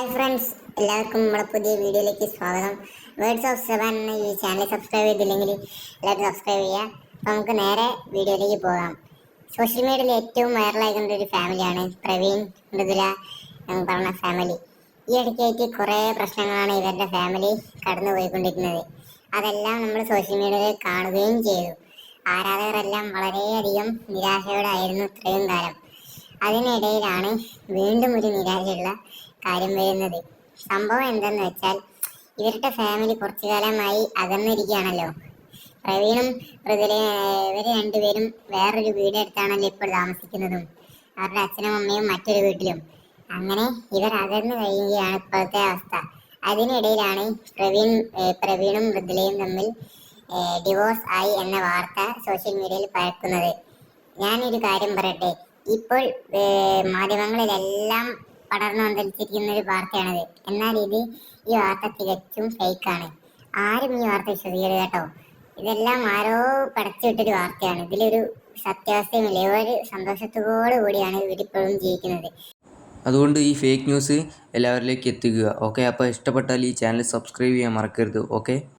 Hi friends, എല്ലാവർക്കും നമ്മുടെ പുതിയ വീഡിയോയിലേക്ക് സ്വാഗതം. വേർഡ്സ് ഓഫ് സെവൻ എന്ന ഈ ചാനൽ സബ്സ്ക്രൈബ് ചെയ്തില്ലെങ്കിൽ എല്ലാവരും സബ്സ്ക്രൈബ് ചെയ്യുക. അപ്പോൾ നമുക്ക് നേരെ വീഡിയോയിലേക്ക് പോകാം. സോഷ്യൽ മീഡിയയിൽ ഏറ്റവും വൈറലായിക്കൊണ്ട ഒരു ഫാമിലിയാണ് പ്രവീൺ, മൃദുല എന്ന് പറഞ്ഞ ഫാമിലി. ഈ ഇടയ്ക്കായിട്ട് കുറേ പ്രശ്നങ്ങളാണ് ഇവരുടെ ഫാമിലി കടന്നു പോയിക്കൊണ്ടിരുന്നത്. അതെല്ലാം നമ്മൾ സോഷ്യൽ മീഡിയയിൽ കാണുകയും ചെയ്തു. ആരാധകരെല്ലാം വളരെയധികം നിരാശയോടെ ആയിരുന്നു ഇത്രയും കാലം. അതിനിടയിലാണ് വീണ്ടും ഒരു നിരാശയുള്ള കാര്യം വരുന്നത്. സംഭവം എന്തെന്ന് വെച്ചാൽ, ഇവരുടെ ഫാമിലി കുറച്ചു കാലമായി അകന്നിരിക്കുകയാണല്ലോ. പ്രവീണും മൃദുലയും ഇവർ രണ്ടുപേരും വേറൊരു വീടെടുത്താണല്ലോ ഇപ്പോൾ താമസിക്കുന്നതും. അവരുടെ അച്ഛനും അമ്മയും മറ്റൊരു വീട്ടിലും. അങ്ങനെ ഇവർ അകന്നു കഴിയുകയാണ് ഇപ്പോഴത്തെ അവസ്ഥ. അതിനിടയിലാണ് പ്രവീണും മൃദുലയും തമ്മിൽ ഡിവോഴ്സ് ആയി എന്ന വാർത്ത സോഷ്യൽ മീഡിയയിൽ പരക്കുന്നത്. ഞാനൊരു കാര്യം പറയട്ടെ, ഇപ്പോൾ മാധ്യമങ്ങളിലെല്ലാം പടർന്നു വന്നിരിക്കുന്ന ഒരു വാർത്തയാണിത്. എന്നാൽ ഈ വാർത്ത തികച്ചും ഫേക്കാണ്. ആരും ഈ വാർത്ത വിശ്വസിക്കരുത് കേട്ടോ. ഇതെല്ലാം ആരോ പടച്ചുവിട്ടൊരു വാർത്തയാണ്. ഇതിലൊരു സത്യാവസ്ഥയുമില്ല. ഒരു സന്തോഷത്തോടു കൂടിയാണ് ഇവരിപ്പോഴും ജീവിക്കുന്നത്. അതുകൊണ്ട് ഈ ഫേക്ക് ന്യൂസ് എല്ലാവരിലേക്ക് എത്തിക്കുക. ഓക്കെ, അപ്പോൾ ഇഷ്ടപ്പെട്ടാൽ ഈ ചാനൽ സബ്സ്ക്രൈബ് ചെയ്യാൻ മറക്കരുത്. ഓക്കെ.